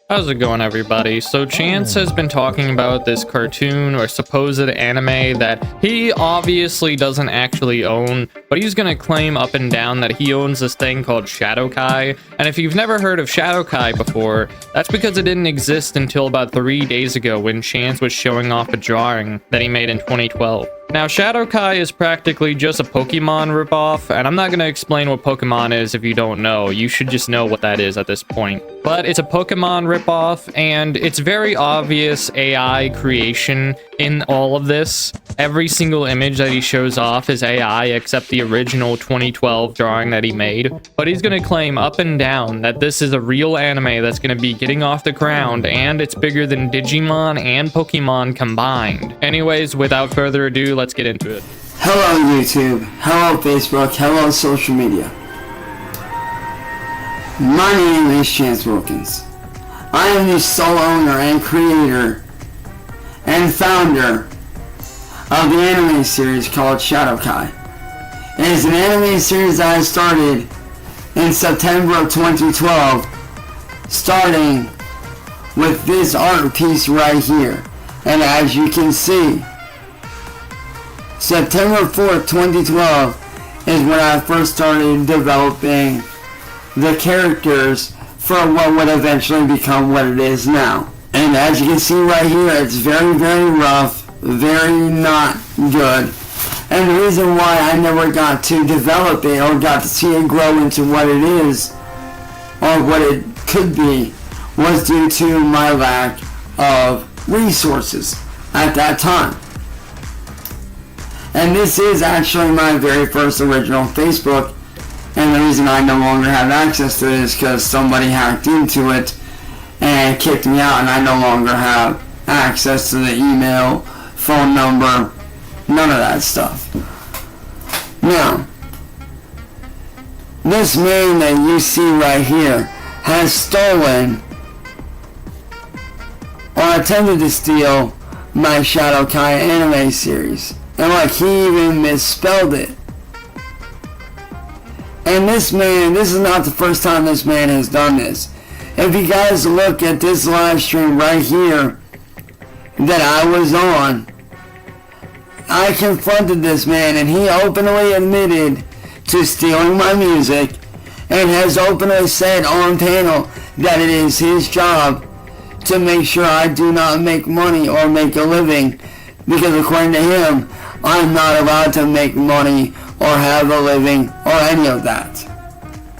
How's it going, everybody? So Chance has been talking about this cartoon or supposed anime that he obviously doesn't actually own, but he's gonna claim up and down that he owns this thing called Shadowkai. And if you've never heard of Shadowkai before, that's because it didn't exist until about 3 days ago when Chance was showing off a drawing that he made in 2012. Now, Shadowkai is practically just a Pokemon ripoff, and I'm not going to explain what Pokemon is if you don't know. You should just know what that is at this point. But it's a Pokemon ripoff, and it's very obvious AI creation in all of this. Every single image that he shows off is AI except the original 2012 drawing that he made. But he's going to claim up and down that this is a real anime that's going to be getting off the ground, and it's bigger than Digimon and Pokemon combined. Anyways, without further ado, let's get into it. Hello YouTube, hello Facebook, hello social media. My name is Chance Wilkins. I am the sole owner and creator and founder of the anime series called Shadowkai. It is an anime series that I started in September of 2012, starting with this art piece right here. And as you can see, September 4th, 2012 is when I first started developing the characters for what would eventually become what it is now. And as you can see right here, it's very, very rough, very not good. And the reason why I never got to develop it or got to see it grow into what it is or what it could be was due to my lack of resources at that time. And this is actually my very first original Facebook, and the reason I no longer have access to it is because somebody hacked into it and kicked me out, and I no longer have access to the email, phone number, none of that stuff. Now, this man that you see right here has stolen or attempted to steal my Shadowkai anime series. And like, he even misspelled it. And this man, this is not the first time this man has done this. If you guys look at this live stream right here that I was on, I confronted this man and he openly admitted to stealing my music and has openly said on panel that it is his job to make sure I do not make money or make a living, because according to him, I'm not allowed to make money or have a living or any of that.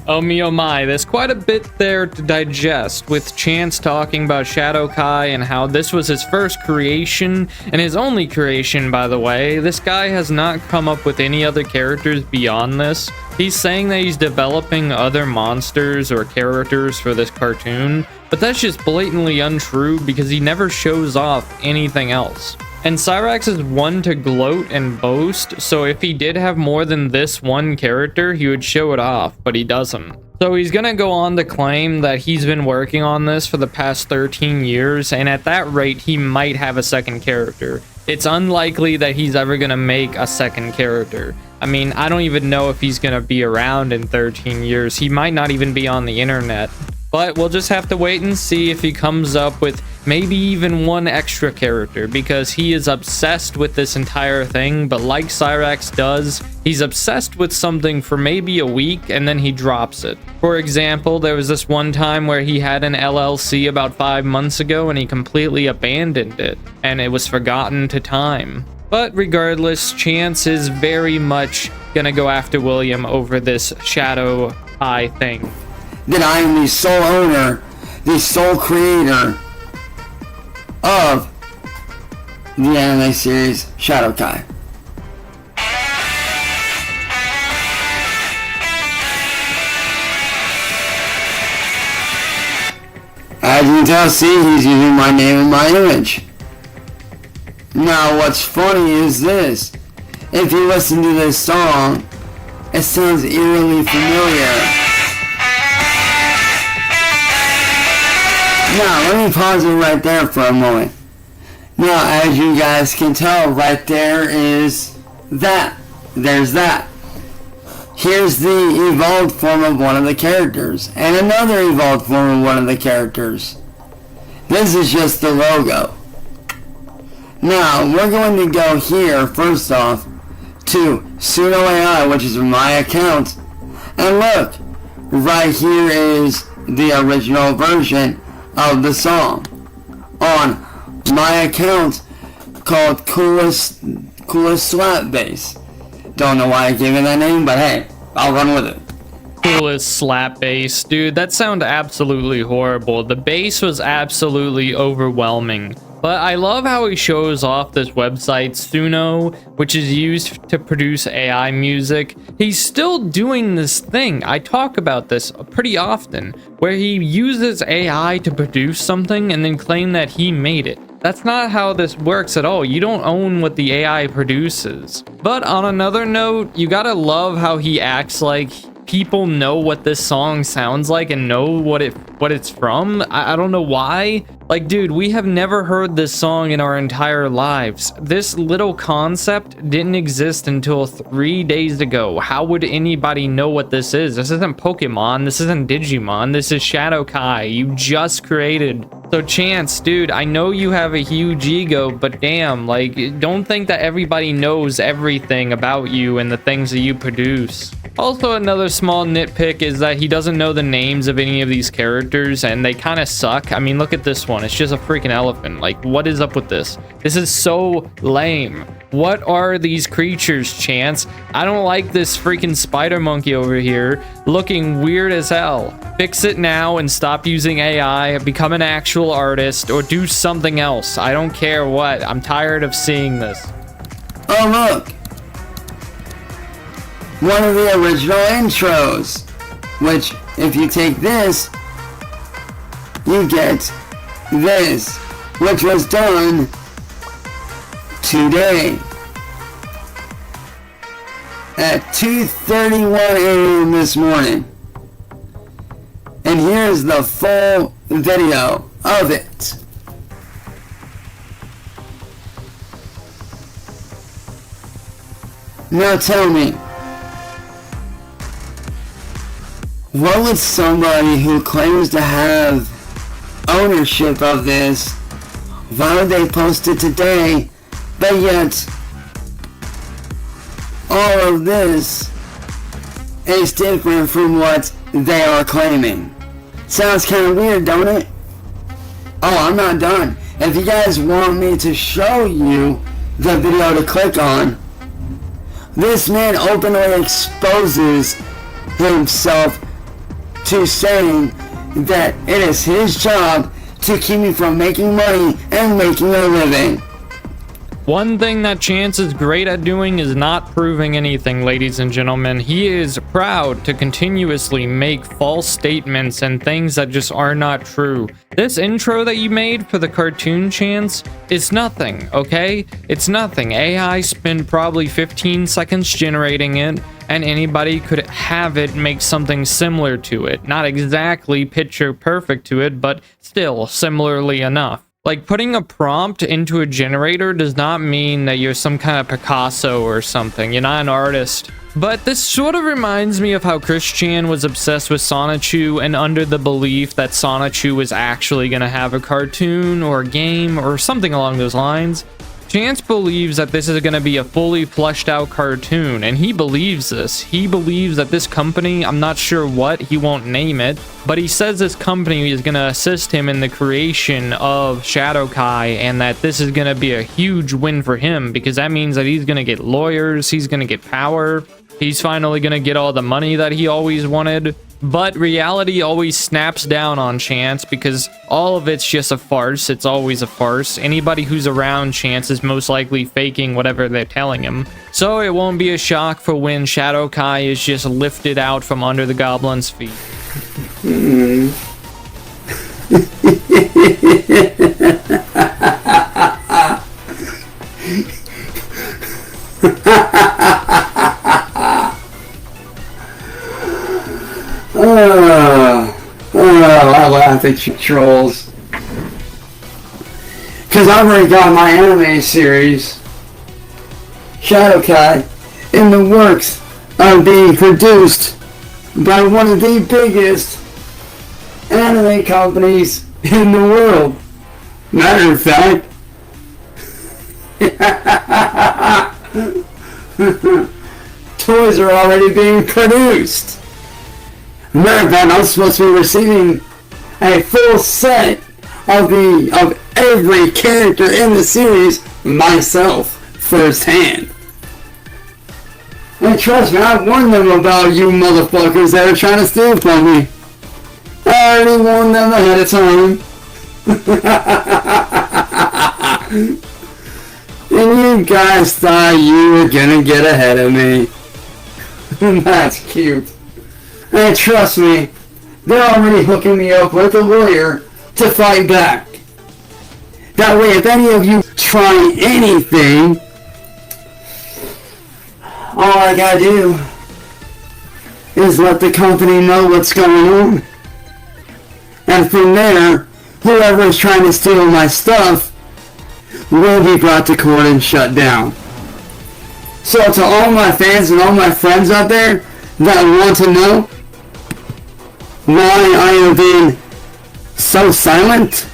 Oh me oh my, there's quite a bit there to digest, with Chance talking about Shadowkai and how this was his first creation, and his only creation, by the way. This guy has not come up with any other characters beyond this. He's saying that he's developing other monsters or characters for this cartoon, but that's just blatantly untrue because he never shows off anything else. And Cyraxx is one to gloat and boast, so if he did have more than this one character, he would show it off, but he doesn't. So he's gonna go on to claim that he's been working on this for the past 13 years, and at that rate, he might have a second character. It's unlikely that he's ever gonna make a second character. I mean, I don't even know if he's gonna be around in 13 years. He might not even be on the internet. But we'll just have to wait and see if he comes up with maybe even one extra character, because he is obsessed with this entire thing. But like Cyraxx does, he's obsessed with something for maybe a week and then he drops it. For example, there was this one time where he had an LLC about 5 months ago and he completely abandoned it and it was forgotten to time. But regardless, Chance is very much gonna go after William over this Shadowkai thing. That I am the sole owner, the sole creator of the anime series Shadowkai. As you can tell, see, he's using my name and my image. Now, what's funny is this. If you listen to this song, it sounds eerily familiar. Now, let me pause it right there for a moment. Now, as you guys can tell, right there is that. There's that. Here's the evolved form of one of the characters, and another evolved form of one of the characters. This is just the logo. Now, we're going to go here, first off, to Suno AI, which is my account. And look, right here is the original version of the song on my account called Coolest Slap Bass. Don't know why I gave it that name, but hey, I'll run with it. Coolest slap bass. Dude, that sounded absolutely horrible. The bass was absolutely overwhelming. But I love how he shows off this website, Suno, which is used to produce AI music. He's still doing this thing. I talk about this pretty often, where he uses AI to produce something and then claim that he made it. That's not how this works at all. You don't own what the AI produces. But on another note, you gotta love how he acts like people know what this song sounds like and know what it's from. I don't know why. Like, dude, we have never heard this song in our entire lives. This little concept didn't exist until 3 days ago. How would anybody know what this is? This isn't Pokemon. This isn't Digimon. This is Shadow-Kai. You just created. So Chance, dude, I know you have a huge ego, but damn, like, don't think that everybody knows everything about you and the things that you produce. Also, another small nitpick is that he doesn't know the names of any of these characters, and they kind of suck. I mean, look at this one. It's just a freaking elephant. Like, what is up with this? This is so lame. What are these creatures, Chance? I don't like this freaking spider monkey over here looking weird as hell. Fix it now and stop using AI, become an actual artist, or do something else. I don't care what. I'm tired of seeing this. Oh, look. One of the original intros, which if you take this, you get this, which was done today at 2:31 a.m. this morning. And here's the full video of it. Now tell me, what would somebody who claims to have ownership of this, why would they post it today, but yet all of this is different from what they are claiming? Sounds kind of weird, don't it? Oh, I'm not done. If you guys want me to show you the video to click on, this man openly exposes himself to saying that it is his job to keep me from making money and making a living. One thing that Chance is great at doing is not proving anything, ladies and gentlemen. He is proud to continuously make false statements and things that just are not true. This intro that you made for the cartoon, Chance, is nothing, okay? It's nothing. AI spent probably 15 seconds generating it, and anybody could have it make something similar to it. Not exactly picture perfect to it, but still similarly enough. Like, putting a prompt into a generator does not mean that you're some kind of Picasso or something. You're not an artist. But this sort of reminds me of how Christian was obsessed with Sonichu and under the belief that Sonichu was actually going to have a cartoon or a game or something along those lines. Chance believes that this is going to be a fully fleshed out cartoon, and he believes this. He believes that this company, I'm not sure what, he won't name it, but he says this company is going to assist him in the creation of Shadow-Kai, and that this is going to be a huge win for him, because that means that he's going to get lawyers, he's going to get power, he's finally going to get all the money that he always wanted. But reality always snaps down on Chance because all of it's just a farce. It's always a farce. Anybody who's around Chance is most likely faking whatever they're telling him. So it won't be a shock for when Shadow-Kai is just lifted out from under the goblin's feet. I laugh at you trolls. Because I've already got my anime series, Shadow-Kai, in the works of being produced by one of the biggest anime companies in the world. Matter of fact, toys are already being produced. Matter of fact, I'm supposed to be receiving a full set of every character in the series myself firsthand. And trust me, I warned them about you motherfuckers that are trying to steal from me. I already warned them ahead of time. And you guys thought you were gonna get ahead of me. That's cute. And trust me, they're already hooking me up with a lawyer to fight back. That way, if any of you try anything, all I gotta do is let the company know what's going on. And from there, whoever is trying to steal my stuff will be brought to court and shut down. So to all my fans and all my friends out there that want to know why I have been so silent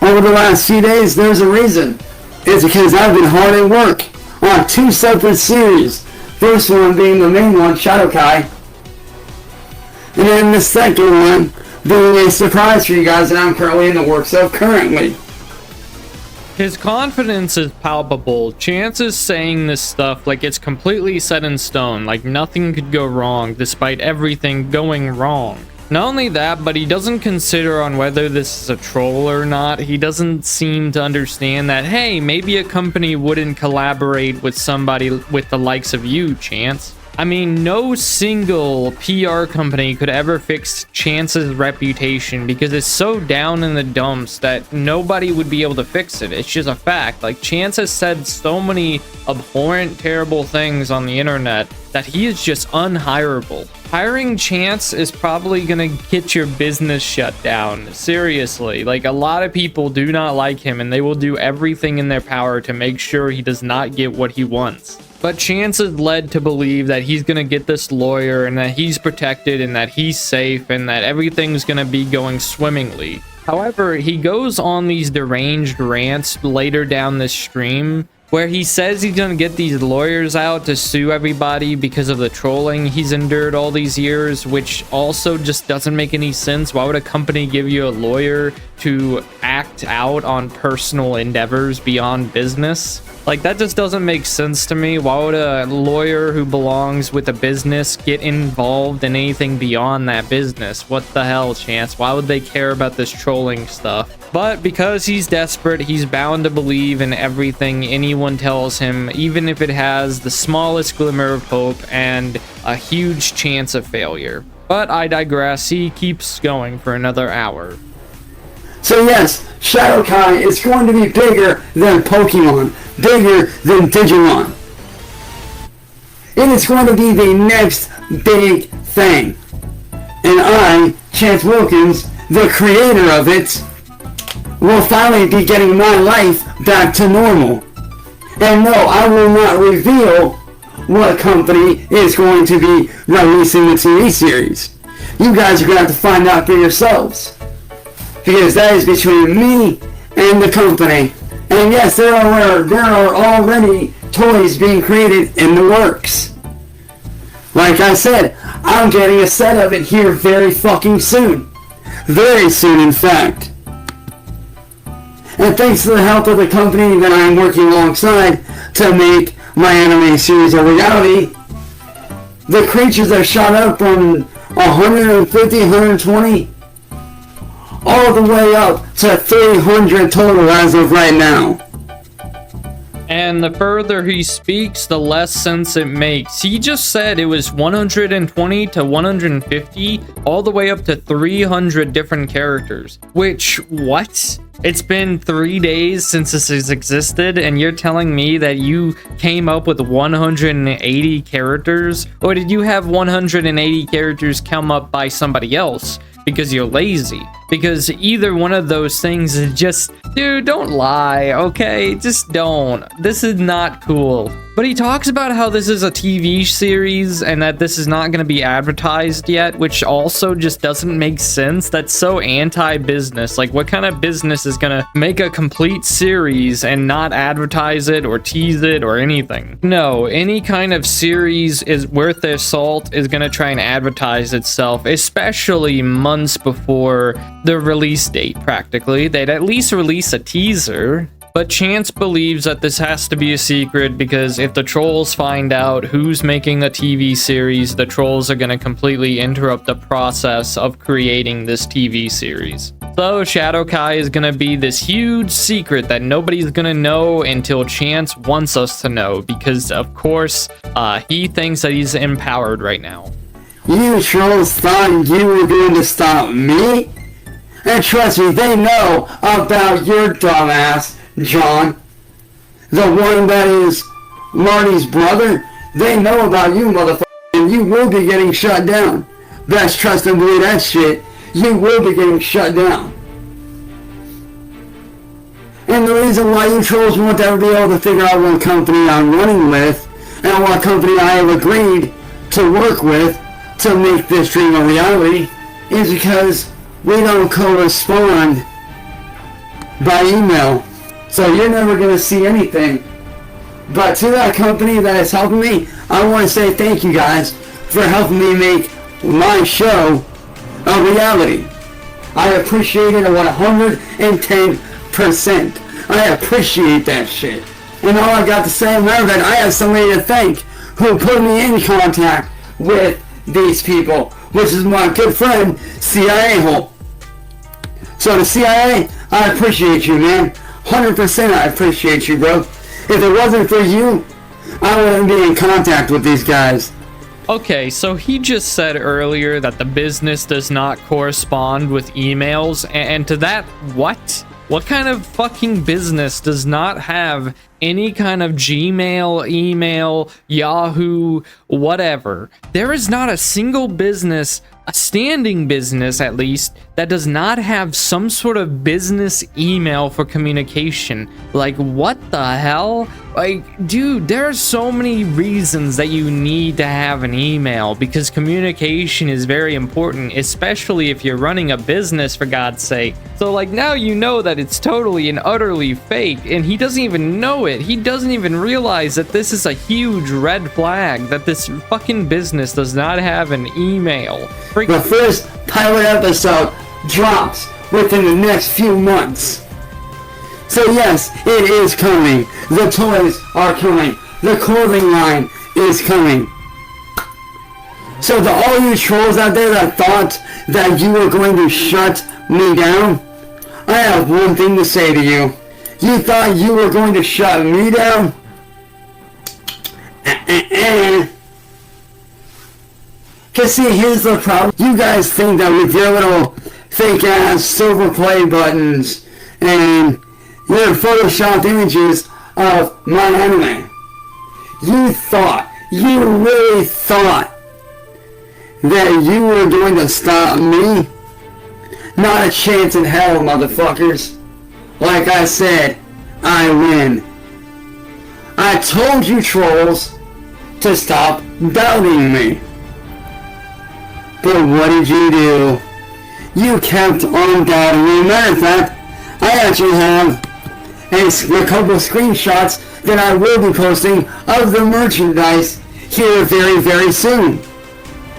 over the last few days, there's a reason. It's because I've been hard at work on 2 separate series. First one being the main one, Shadow Kai. And then the second one being a surprise for you guys that I'm currently in the works of currently. His confidence is palpable. Chance is saying this stuff like it's completely set in stone, like nothing could go wrong despite everything going wrong. Not only that, but he doesn't consider on whether this is a troll or not. He doesn't seem to understand that, hey, maybe a company wouldn't collaborate with somebody with the likes of you, Chance. I mean, no single PR company could ever fix Chance's reputation because it's so down in the dumps that nobody would be able to fix it. It's just a fact. Like, Chance has said so many abhorrent, terrible things on the internet that he is just unhireable. Hiring Chance is probably gonna get your business shut down. Seriously, like, a lot of people do not like him and they will do everything in their power to make sure he does not get what he wants. But Chance is led to believe that he's gonna get this lawyer and that he's protected and that he's safe and that everything's gonna be going swimmingly. However, he goes on these deranged rants later down this stream where he says he's gonna get these lawyers out to sue everybody because of the trolling he's endured all these years, which also just doesn't make any sense. Why would a company give you a lawyer to act out on personal endeavors beyond business? Like, that just doesn't make sense to me. Why would a lawyer who belongs with a business get involved in anything beyond that business? What the hell, Chance? Why would they care about this trolling stuff? But because he's desperate, he's bound to believe in everything anyone tells him, even if it has the smallest glimmer of hope and a huge chance of failure. But I digress. He keeps going for another hour. So yes, Shadow Kai is going to be bigger than Pokemon, bigger than Digimon. It is going to be the next big thing. And I, Chance Wilkins, the creator of it, will finally be getting my life back to normal. And no, I will not reveal what company is going to be releasing the TV series. You guys are going to have to find out for yourselves. Because that is between me and the company. And yes, there are already toys being created in the works. Like I said, I'm getting a set of it here very fucking soon. Very soon, in fact. And thanks to the help of the company that I am working alongside to make my anime series a reality, the creatures are shot up from 150, 120, all the way up to 300 total as of right now. And the further he speaks, the less sense it makes. He just said it was 120 to 150, all the way up to 300 different characters. Which, what? It's been 3 days since this has existed, and you're telling me that you came up with 180 characters? Or did you have 180 characters come up by somebody else because you're lazy? because either one of those things is just, dude, don't lie, okay? Just don't. This is not cool. But he talks about how this is a TV series and that this is not going to be advertised yet, which also just doesn't make sense. That's so anti-business. Like, what kind of business is going to make a complete series and not advertise it or tease it or anything? No, any kind of series is worth their salt is going to try and advertise itself, especially months before the release date, practically. They'd at least release a teaser. But Chance believes that this has to be a secret because if the trolls find out who's making a TV series, the trolls are going to completely interrupt the process of creating this TV series. So Shadow Kai is going to be this huge secret that nobody's going to know until Chance wants us to know, because of course he thinks that he's empowered right now. You trolls thought you were going to stop me? And trust me, they know about your dumbass, John. The one that is Marty's brother. They know about you, motherfucker, and you will be getting shut down. Best trust and believe that shit. You will be getting shut down. And the reason why you trolls won't ever be able to figure out what company I'm running with and what company I have agreed to work with to make this dream a reality is because we don't correspond by email. So you're never going to see anything. But to that company that is helping me, I want to say thank you guys for helping me make my show a reality. I appreciate it 110%. I appreciate that shit. And all I got to say now that I have somebody to thank who put me in contact with these people, which is my good friend, CIA Hole. So the CIA, I appreciate you, man. 100% I appreciate you, bro. If it wasn't for you, I wouldn't be in contact with these guys. Okay, so he just said earlier that the business does not correspond with emails, and to that, what? What kind of fucking business does not have any kind of Gmail, email, Yahoo, whatever? There is not a single business, a standing business at least, that does not have some sort of business email for communication. Like, what the hell? Like, dude, there are so many reasons that you need to have an email, because communication is very important, especially if you're running a business, for God's sake. So, like, now you know that it's totally and utterly fake, and he doesn't even know it. He doesn't even realize that this is a huge red flag, that this fucking business does not have an email. The first pilot episode drops within the next few months. So yes, it is coming. The toys are coming. The clothing line is coming. So to all you trolls out there that thought that you were going to shut me down, I have one thing to say to you. You thought you were going to shut me down? Cause see, here's the problem. You guys think that with your little fake ass silver play buttons and your photoshopped images of my anime, you really thought that you were going to stop me? Not a chance in hell, motherfuckers. Like I said, I win. I told you trolls to stop doubting me. But what did you do? You kept on doubting me. Matter of fact, I actually have a couple of screenshots that I will be posting of the merchandise here very, very soon.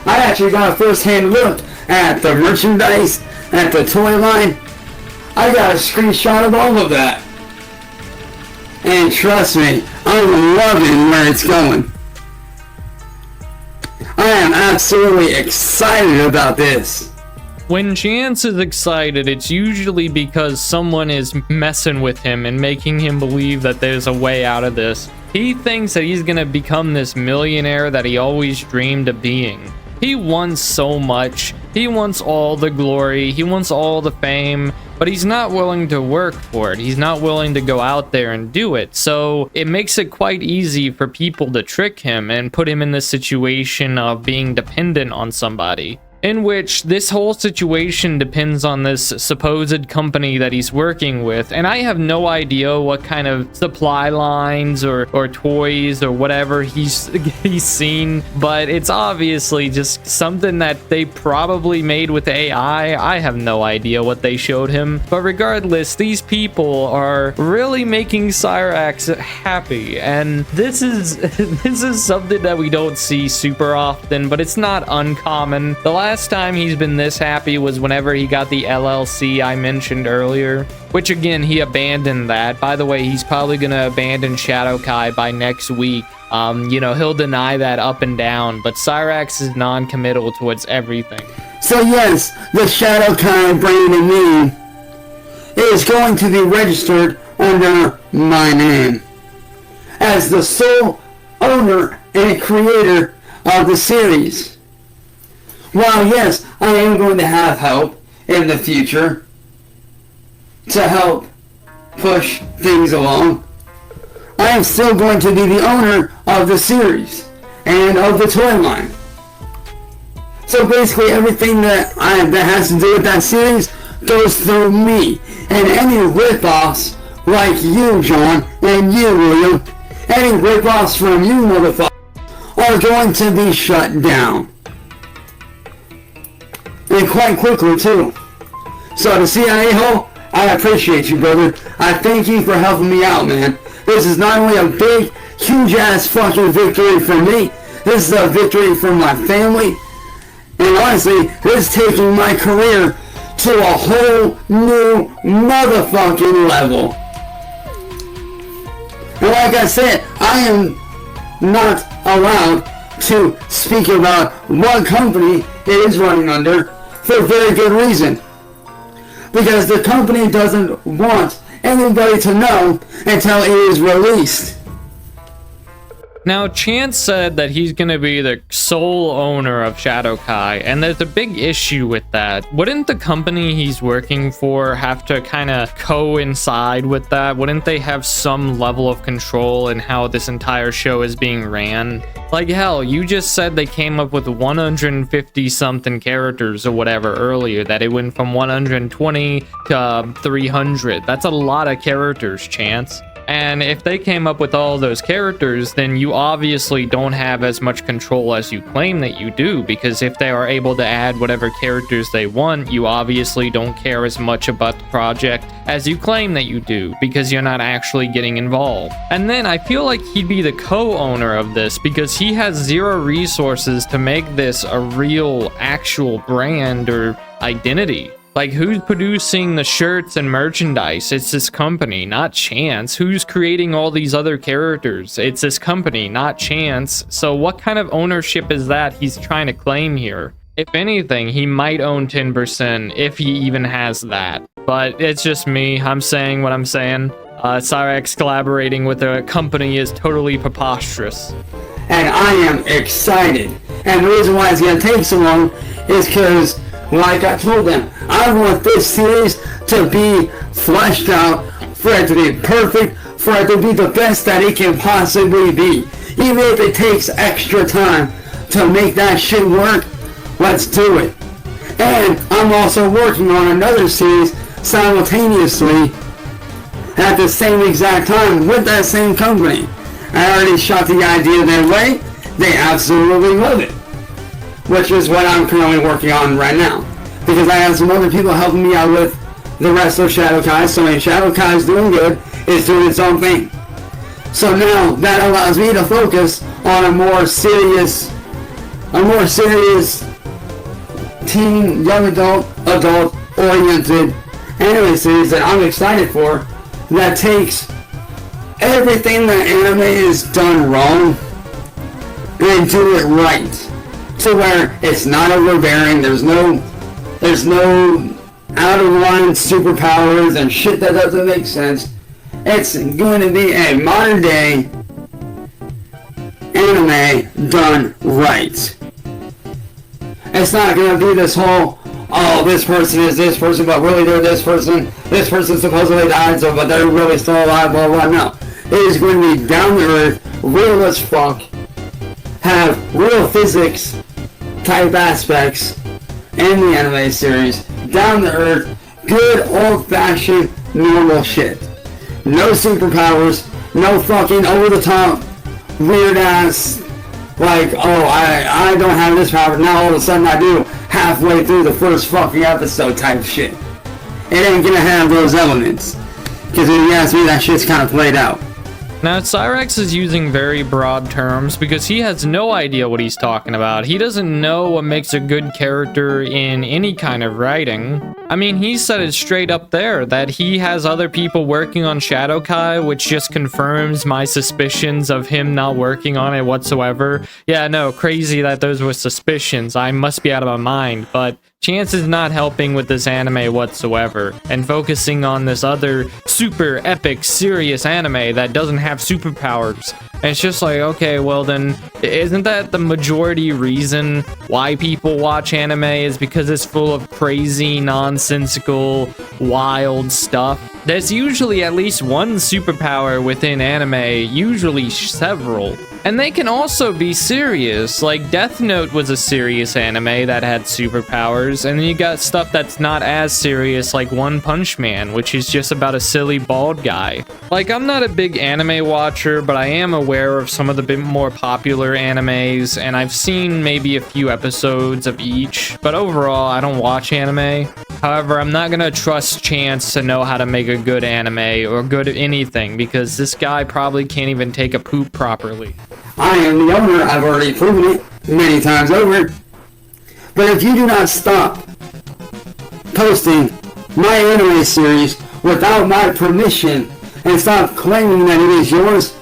I actually got a first-hand look at the merchandise, at the toy line. I got a screenshot of all of that. And trust me, I'm loving where it's going. I am absolutely excited about this. When Chance is excited, it's usually because someone is messing with him and making him believe that there's a way out of this. He thinks that he's gonna become this millionaire that he always dreamed of being. He wants so much. He wants all the glory. He wants all the fame, but he's not willing to work for it. He's not willing to go out there and do it. So it makes it quite easy for people to trick him and put him in this situation of being dependent on somebody. in which this whole situation depends on this supposed company that he's working with, and I have no idea what kind of supply lines or toys or whatever he's seen, but it's obviously just something that they probably made with AI. I have no idea what they showed him, but regardless, these people are really making Cyraxx happy, and this is this is something that we don't see super often, but it's not uncommon. The last time he's been this happy was whenever he got the LLC I mentioned earlier, which again, he abandoned that. By the way, he's probably gonna abandon Shadowkai by next week. You know, he'll deny that up and down, but Cyraxx is non-committal towards everything. So yes, the Shadowkai brand of me is going to be registered under my name as the sole owner and creator of the series. While yes, I am going to have help in the future to help push things along, I am still going to be the owner of the series and of the toy line. So basically everything that has to do with that series goes through me, and any rip-offs like you, John, and you, William, any rip-offs from you motherfuckers are going to be shut down. And quite quickly, too. So the CIA hole, I appreciate you, brother. I thank you for helping me out, man. This is not only a big, huge-ass fucking victory for me, this is a victory for my family. And honestly, this is taking my career to a whole new motherfucking level. And like I said, I am not allowed to speak about what company it is running under for a very good reason. Because the company doesn't want anybody to know until it is released. Now, Chance said that he's going to be the sole owner of Shadowkai, and there's a big issue with that. Wouldn't the company he's working for have to kind of coincide with that? Wouldn't they have some level of control in how this entire show is being ran? Like, hell, you just said they came up with 150 something characters or whatever earlier, that it went from 120 to 300. That's a lot of characters, Chance. And if they came up with all those characters, then you obviously don't have as much control as you claim that you do, because if they are able to add whatever characters they want, you obviously don't care as much about the project as you claim that you do, because you're not actually getting involved. And then I feel like he'd be the co-owner of this, because he has zero resources to make this a real, actual brand or identity. Like, who's producing the shirts and merchandise? It's this company, not Chance. Who's creating all these other characters? It's this company, not Chance. So what kind of ownership is that he's trying to claim here? If anything, he might own 10% if he even has that. But it's just me. I'm saying what I'm saying. Cyraxx collaborating with a company is totally preposterous. And I am excited. And the reason why it's going to take so long is because, like I told them, I want this series to be fleshed out, for it to be perfect, for it to be the best that it can possibly be. Even if it takes extra time to make that shit work, let's do it. And I'm also working on another series simultaneously at the same exact time with that same company. I already shot the idea their way. They absolutely love it. Which is what I'm currently working on right now. Because I have some other people helping me out with the rest of Shadowkai. So when Shadowkai is doing good, it's doing its own thing. So now that allows me to focus on a more serious teen, young adult oriented anime series that I'm excited for, that takes everything that anime is done wrong and do it right. To where it's not overbearing, there's no out of line superpowers and shit that doesn't make sense. It's going to be a modern day anime done right. It's not going to be this whole, oh, this person is this person, but really they're this person supposedly died, so but they're really still alive, blah blah. No, it is going to be down to earth, real as fuck, have real physics type aspects, in the anime series, down to earth, good old-fashioned normal shit. No superpowers, no fucking over-the-top, weird-ass, like, oh, I don't have this power, now all of a sudden I do, halfway through the first fucking episode type shit. It ain't gonna have those elements. Because when you ask me, that shit's kind of played out. Now, Cyraxx is using very broad terms because he has no idea what he's talking about. He doesn't know what makes a good character in any kind of writing. I mean, he said it straight up there that he has other people working on Shadow Kai, which just confirms my suspicions of him not working on it whatsoever. Yeah, no, crazy that those were suspicions. I must be out of my mind, but Chance is not helping with this anime whatsoever, and focusing on this other super epic, serious anime that doesn't have superpowers. And it's just like, okay, well then, isn't that the majority reason why people watch anime is because it's full of crazy, nonsensical, wild stuff? There's usually at least one superpower within anime, usually several. And they can also be serious, like Death Note was a serious anime that had superpowers, and then you got stuff that's not as serious like One Punch Man, which is just about a silly bald guy. Like, I'm not a big anime watcher, but I am aware of some of the bit more popular animes, and I've seen maybe a few episodes of each, but overall, I don't watch anime. However, I'm not gonna trust Chance to know how to make a good anime or good anything, because this guy probably can't even take a poop properly. I am the owner, I've already proven it many times over. But if you do not stop posting my anime series without my permission and stop claiming that it is yours,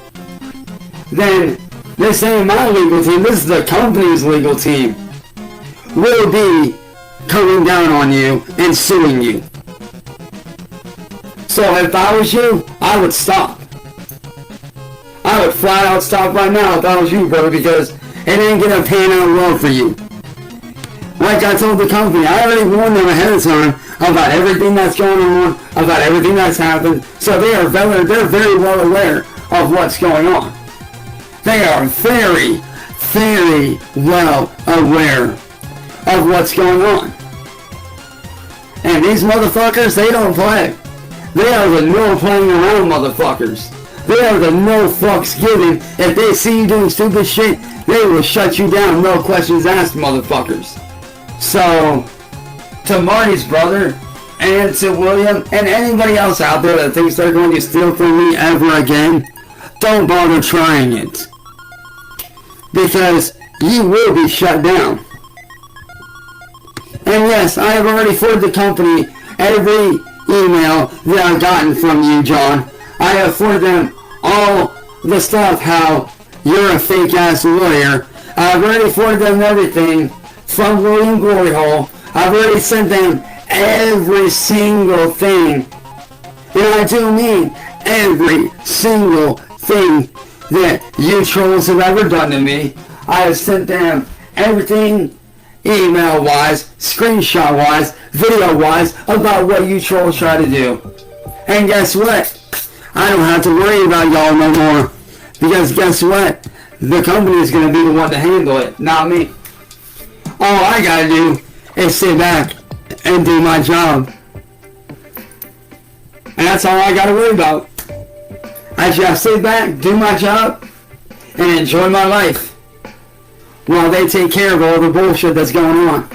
then this ain't my legal team, this is the company's legal team, will be coming down on you and suing you. So if I was you, I would stop. I would flat out stop right now if I was you, brother, because it ain't gonna pan out well for you. Like I told the company, I already warned them ahead of time about everything that's going on, about everything that's happened, so they're very well aware of what's going on. They are very, very well aware of what's going on. And these motherfuckers, they don't play. They are the no playing around motherfuckers. They are the no fucks given. If they see you doing stupid shit, they will shut you down, no questions asked, motherfuckers. So, to Marty's brother, and to William, and anybody else out there that thinks they're going to steal from me ever again, don't bother trying it. Because you will be shut down. And yes, I have already forwarded the company every email that I've gotten from you, John. I have forwarded them all the stuff how you're a fake ass lawyer. I've already forwarded them everything from William Gloryhole. I've already sent them every single thing. And I do mean every single thing that you trolls have ever done to me. I have sent them everything email-wise, screenshot-wise, video-wise about what you trolls try to do. And guess what? I don't have to worry about y'all no more. Because guess what? The company is going to be the one to handle it, not me. All I gotta do is sit back and do my job. And that's all I gotta worry about. I just sit back, do my job, and enjoy my life. While they take care of all the bullshit that's going on.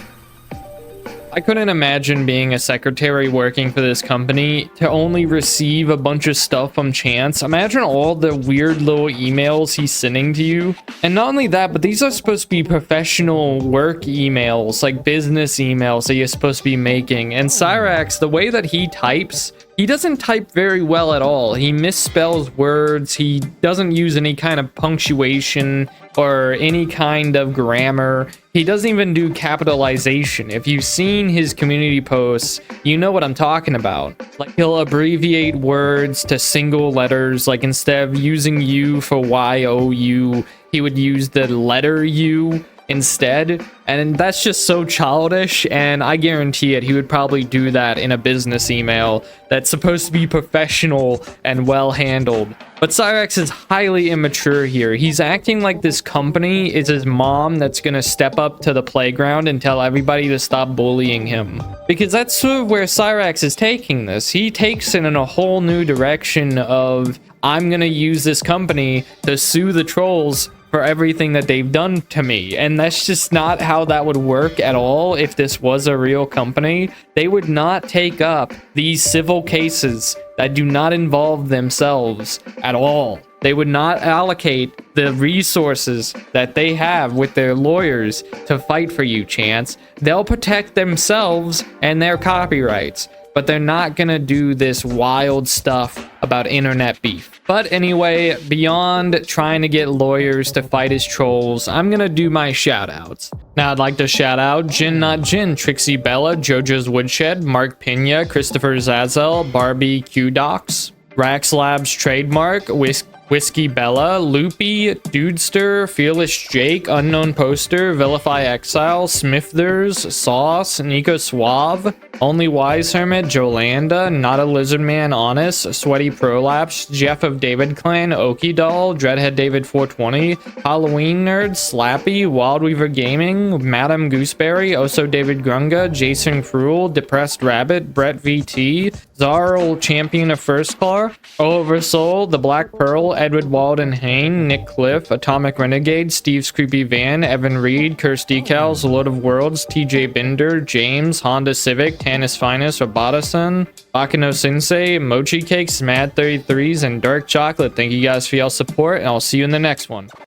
I couldn't imagine being a secretary working for this company to only receive a bunch of stuff from Chance. Imagine all the weird little emails he's sending to you. And not only that, but these are supposed to be professional work emails, like business emails that you're supposed to be making. And Cyraxx, the way that he types, he doesn't type very well at all. He misspells words. He doesn't use any kind of punctuation or any kind of grammar. He doesn't even do capitalization. If you've seen his community posts, you know what I'm talking about. Like, he'll abbreviate words to single letters. Like, instead of using U for Y-O-U, he would use the letter U instead. And that's just so childish, and I guarantee it, he would probably do that in a business email that's supposed to be professional and well handled. But Cyraxx is highly immature here. He's acting like this company is his mom that's gonna step up to the playground and tell everybody to stop bullying him. Because that's sort of where Cyraxx is taking this. He takes it in a whole new direction of, I'm gonna use this company to sue the trolls for everything that they've done to me. And that's just not how that would work at all. If this was a real company, they would not take up these civil cases that do not involve themselves at all. They would not allocate the resources that they have with their lawyers to fight for you, Chance. They'll protect themselves and their copyrights, but they're not gonna do this wild stuff about internet beef. But anyway, beyond trying to get lawyers to fight his trolls, I'm gonna do my shout outs. Now I'd like to shout out Jin Not Jin, Trixie Bella, JoJo's Woodshed, Mark Pena, Christopher Zazel, Barbie Q-Docs, Rax Labs Trademark, Whiskey Bella, Loopy, Dudester, Fearless Jake, Unknown Poster, Vilify Exile, Smithers, Sauce, Nico Suave, Only Wise Hermit, Jolanda, Not a Lizard Man, Honest, Sweaty Prolapse, Jeff of David Clan, Okie Doll, Dreadhead David 420, Halloween Nerd, Slappy, Wild Weaver Gaming, Madam Gooseberry, Oso David Grunga, Jason Cruel, Depressed Rabbit, Brett VT, Zarl Champion of First Car, Oliver Soul, The Black Pearl, Edward Walden Hain, Nick Cliff, Atomic Renegade, Steve's Creepy Van, Evan Reed, Curse Decals, Lord of Worlds, TJ Binder, James, Honda Civic, Tanis Finest, Robotison, Bakano Sensei, Mochi Cakes, Mad 33s, and Dark Chocolate. Thank you guys for y'all support, and I'll see you in the next one.